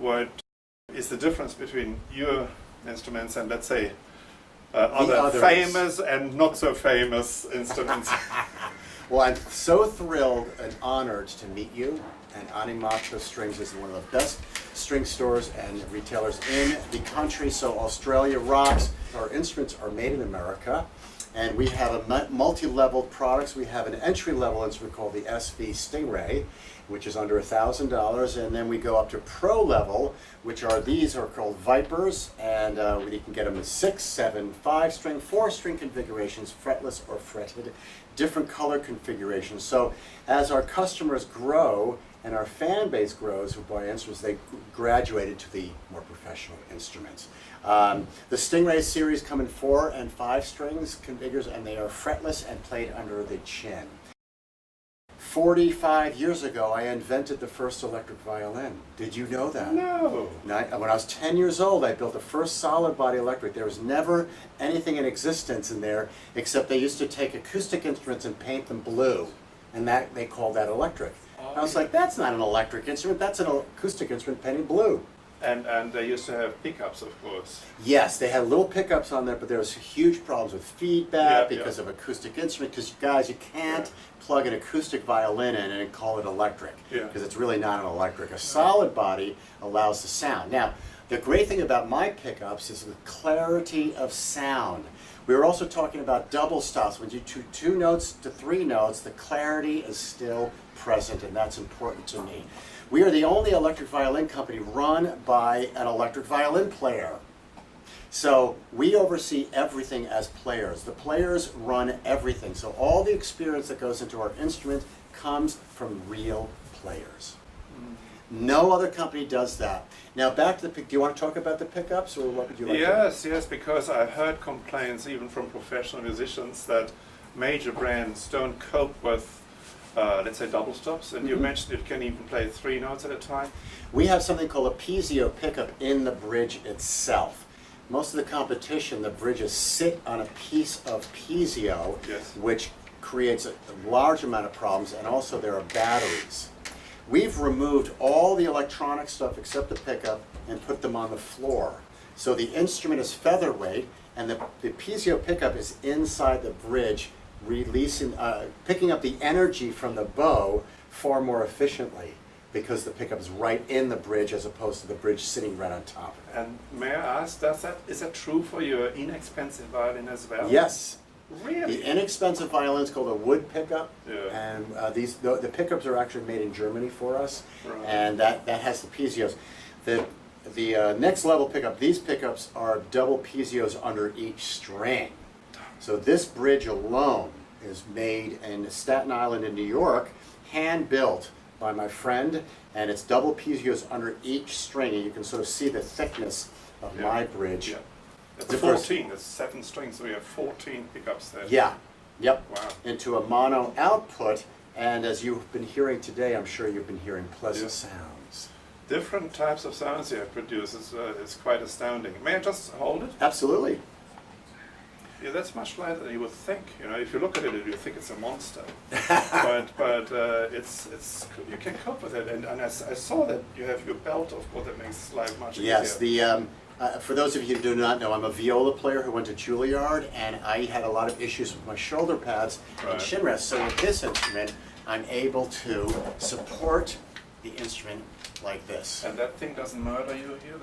what is the difference between your instruments and, let's say, other famous and not so famous instruments? Well, I'm so thrilled and honored to meet you. And Animato Strings is one of the best string stores and retailers in the country. So Australia rocks. Our instruments are made in America. And we have a multi-level products. We have an entry-level instrument called the SV Stingray, which is under $1,000. And then we go up to pro level, which are these are called Vipers. And you can get them in 6, 7, 5-string, 4-string configurations, fretless or fretted, different color configurations. So as our customers grow and our fan base grows who buy instruments, they graduated to the more professional instruments. The Stingray series come in 4 and 5 strings configures, and they are fretless and played under the chin. 45 years ago, I invented the first electric violin. Did you know that? No. When I was 10 years old, I built the first solid body electric. There was never anything in existence in there, except they used to take acoustic instruments and paint them blue, and that they called that electric. I was like, that's not an electric instrument, that's an acoustic instrument painted blue. And they used to have pickups, of course. Yes, they had little pickups on there, but there was huge problems with feedback because of acoustic instrument. Because guys, you can't plug an acoustic violin in and call it electric, because it's really not an electric. A solid body allows the sound. Now, the great thing about my pickups is the clarity of sound. We were also talking about double stops. When you do 2 notes to 3 notes, the clarity is still present, and that's important to me. We are the only electric violin company run by an electric violin player. So we oversee everything as players. The players run everything. So all the experience that goes into our instrument comes from real players. No other company does that. Now back to the pick. Do you want to talk about the pickups, or what would you like to? Yes, because I've heard complaints even from professional musicians that major brands don't cope with let's say double stops, and you mentioned it can even play 3 notes at a time. We have something called a piezo pickup in the bridge itself. Most of the competition, the bridges sit on a piece of piezo, which creates a large amount of problems, and also there are batteries. We've removed all the electronic stuff except the pickup and put them on the floor. So the instrument is featherweight, and the piezo pickup is inside the bridge, releasing, picking up the energy from the bow far more efficiently, because the pickup is right in the bridge as opposed to the bridge sitting right on top of it. And may I ask, is that true for your inexpensive violin as well? Yes. Really? The inexpensive violin is called a wood pickup, and the pickups are actually made in Germany for us, and that has the piezos. The next level pickup, these pickups are double piezos under each string. So this bridge alone is made in Staten Island in New York, hand built by my friend, and it's double piezos under each string, and you can sort of see the thickness of my bridge. It's 14, it's 7 strings, so we have 14 pickups there. Yeah, yep. Wow. Into a mono output, and as you've been hearing today, I'm sure you've been hearing pleasant sounds. Different types of sounds you have produced is quite astounding. May I just hold it? Absolutely. Yeah, that's much lighter than you would think. You know, if you look at it, you think it's a monster. but it's you can cope with it. And I saw that you have your belt, of course, that makes life much easier. Yes, for those of you who do not know, I'm a viola player who went to Juilliard, and I had a lot of issues with my shoulder pads and shin rests. So with this instrument, I'm able to support the instrument like this. And that thing doesn't murder you here?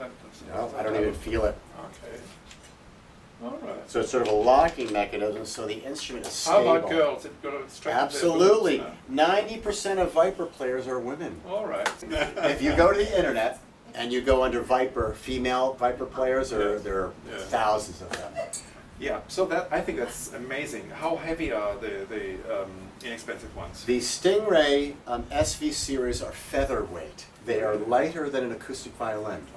No, I don't even feel it. Okay. All right. So it's sort of a locking mechanism, so the instrument is stable. How about girls? Absolutely. 90% of Viper players are women. All right. If you go to the internet and you go under Viper, female Viper players, there are thousands of them. Yeah, so I think that's amazing. How heavy are the inexpensive ones? The Stingray SV series are featherweight. They are lighter than an acoustic violin.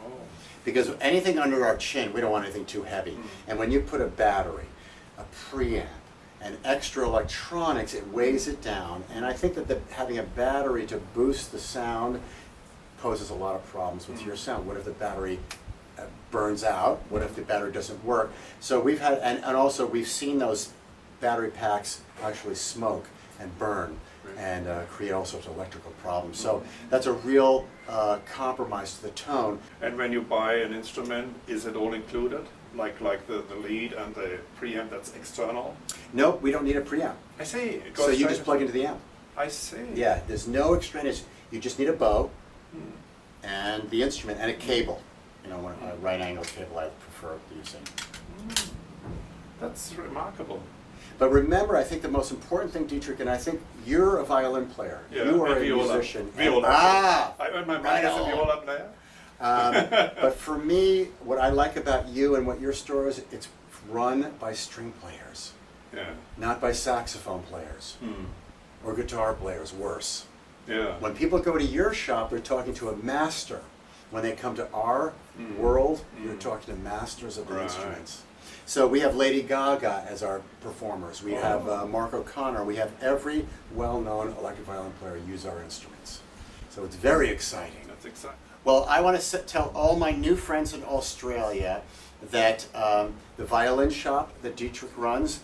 Because anything under our chin, we don't want anything too heavy. And when you put a battery, a preamp, and extra electronics, it weighs it down. And I think that having a battery to boost the sound poses a lot of problems with your sound. What if the battery burns out? What if the battery doesn't work? So we've had, and also we've seen those battery packs actually smoke and burn. and create all sorts of electrical problems. So that's a real compromise to the tone. And when you buy an instrument, is it all included? Like the lead and the preamp that's external? Nope, we don't need a preamp. I see. It So goes you straight just plug into the amp. I see. Yeah, there's no extraneous. You just need a bow and the instrument and a cable. You know, a right angle cable I prefer using. That's remarkable. But remember, I think the most important thing, Dietrich, and I think you're a violin player. Yeah, you are and a viola. musician. Viola. I earned my money as a on. viola player. But for me, what I like about you and what your store is, it's run by string players, Yeah. not by saxophone players or guitar players, worse. Yeah. When people go to your shop, they're talking to a master. When they come to our world, you're talking to masters of the Right. instruments. So we have Lady Gaga as our performers. We have Mark O'Connor. We have every well-known electric violin player use our instruments. So it's very exciting. That's exciting. Well, I want to tell all my new friends in Australia that the violin shop that Dietrich runs,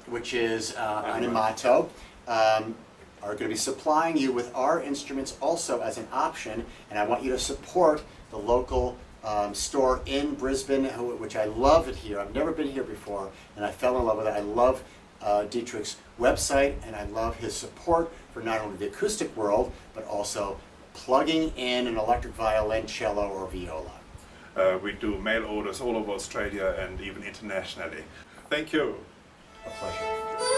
which is Animato, are going to be supplying you with our instruments also as an option, and I want you to support the local store in Brisbane, which I love it here. I've never been here before, and I fell in love with it. I love Dietrich's website, and I love his support for not only the acoustic world, but also plugging in an electric violin, cello, or viola. We do mail orders all over Australia and even internationally. Thank you. A pleasure.